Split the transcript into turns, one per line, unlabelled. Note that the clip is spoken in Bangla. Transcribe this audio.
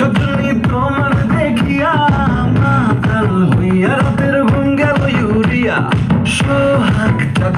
সজনী তোমার দেখিয়া মাতাল হইয়া রাতের ঘুম গেল ইউরিয়া সোহাগ চাঁদ